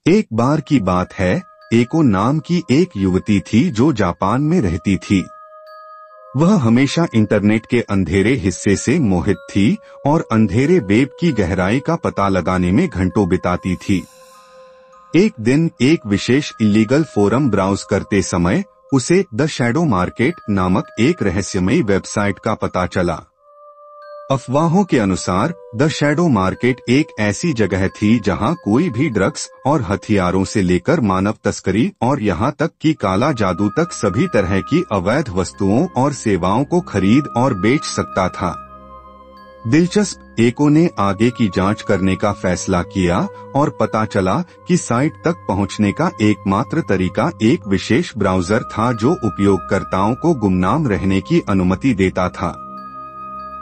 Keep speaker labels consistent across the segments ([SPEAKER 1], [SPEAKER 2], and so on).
[SPEAKER 1] एक बार की बात है, एको नाम की एक युवती थी जो जापान में रहती थी। वह हमेशा इंटरनेट के अंधेरे हिस्से से मोहित थी और अंधेरे वेब की गहराई का पता लगाने में घंटों बिताती थी। एक दिन एक विशेष इलीगल फोरम ब्राउज करते समय उसे द शैडो मार्केट नामक एक रहस्यमयी वेबसाइट का पता चला। अफवाहों के अनुसार द शैडो मार्केट एक ऐसी जगह थी जहां कोई भी ड्रग्स और हथियारों से लेकर मानव तस्करी और यहां तक कि काला जादू तक सभी तरह की अवैध वस्तुओं और सेवाओं को खरीद और बेच सकता था। दिलचस्प एको ने आगे की जांच करने का फैसला किया और पता चला कि साइट तक पहुंचने का एकमात्र तरीका एक विशेष ब्राउजर था जो उपयोगकर्ताओं को गुमनाम रहने की अनुमति देता था।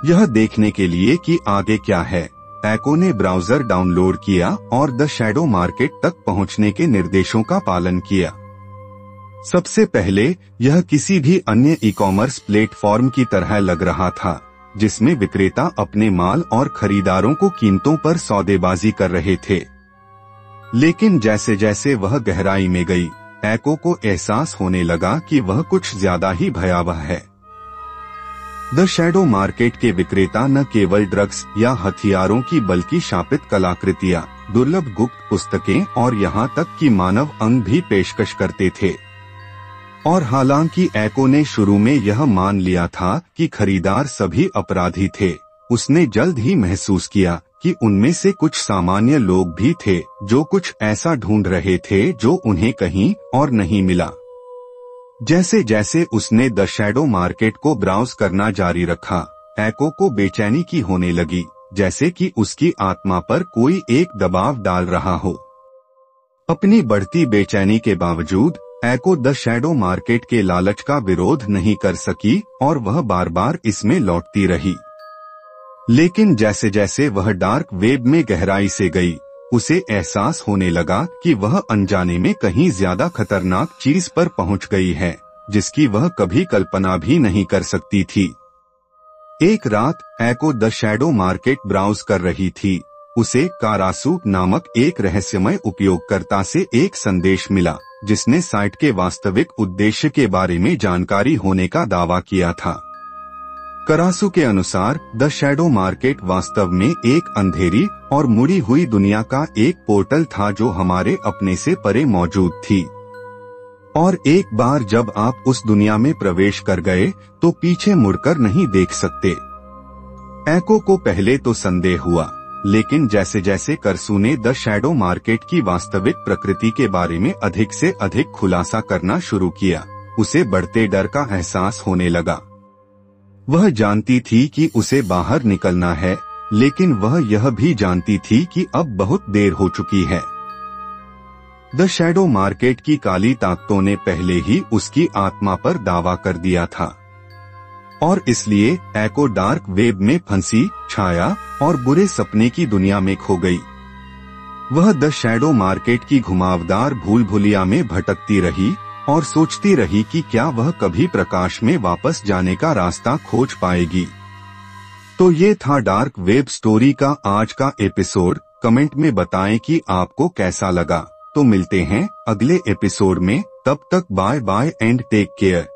[SPEAKER 1] यह देखने के लिए कि आगे क्या है, एको ने ब्राउजर डाउनलोड किया और द शैडो मार्केट तक पहुंचने के निर्देशों का पालन किया। सबसे पहले यह किसी भी अन्य ई-कॉमर्स प्लेटफॉर्म की तरह लग रहा था, जिसमें विक्रेता अपने माल और खरीदारों को कीमतों पर सौदेबाजी कर रहे थे। लेकिन जैसे जैसे वह गहराई में गई, एको को एहसास होने लगा कि वह कुछ ज्यादा ही भयावह है। द शैडो मार्केट के विक्रेता न केवल ड्रग्स या हथियारों की बल्कि शापित कलाकृतियां, दुर्लभ गुप्त पुस्तकें और यहां तक कि मानव अंग भी पेशकश करते थे। और हालांकि एको ने शुरू में यह मान लिया था कि खरीदार सभी अपराधी थे, उसने जल्द ही महसूस किया कि उनमें से कुछ सामान्य लोग भी थे जो कुछ ऐसा ढूंढ रहे थे जो उन्हें कहीं और नहीं मिला। जैसे जैसे उसने द शैडो मार्केट को ब्राउज करना जारी रखा, एको को बेचैनी की होने लगी, जैसे कि उसकी आत्मा पर कोई एक दबाव डाल रहा हो। अपनी बढ़ती बेचैनी के बावजूद एको द शैडो मार्केट के लालच का विरोध नहीं कर सकी और वह बार बार इसमें लौटती रही। लेकिन जैसे जैसे वह डार्क वेब में गहराई से गई, उसे एहसास होने लगा कि वह अनजाने में कहीं ज्यादा खतरनाक चीज पर पहुंच गई है, जिसकी वह कभी कल्पना भी नहीं कर सकती थी। एक रात एको द शैडो मार्केट ब्राउज कर रही थी। उसे कारासू नामक एक रहस्यमय उपयोगकर्ता से एक संदेश मिला, जिसने साइट के वास्तविक उद्देश्य के बारे में जानकारी होने का दावा किया था। करासू के अनुसार द शैडो मार्केट वास्तव में एक अंधेरी और मुड़ी हुई दुनिया का एक पोर्टल था जो हमारे अपने से परे मौजूद थी। और एक बार जब आप उस दुनिया में प्रवेश कर गए तो पीछे मुड़कर नहीं देख सकते। एको को पहले तो संदेह हुआ, लेकिन जैसे जैसे करासू ने द शैडो मार्केट की वास्तविक प्रकृति के बारे में अधिक से अधिक खुलासा करना शुरू किया, उसे बढ़ते डर का एहसास होने लगा। वह जानती थी कि उसे बाहर निकलना है, लेकिन वह यह भी जानती थी कि अब बहुत देर हो चुकी है। द शैडो मार्केट की काली ताकतों ने पहले ही उसकी आत्मा पर दावा कर दिया था और इसलिए एको डार्क वेब में फंसी, छाया और बुरे सपने की दुनिया में खो गई। वह द शैडो मार्केट की घुमावदार भूल भुलिया में भटकती रही और सोचती रही कि क्या वह कभी प्रकाश में वापस जाने का रास्ता खोज पाएगी। तो ये था डार्क वेब स्टोरी का आज का एपिसोड। कमेंट में बताएं कि आपको कैसा लगा। तो मिलते हैं अगले एपिसोड में, तब तक bye bye and take care.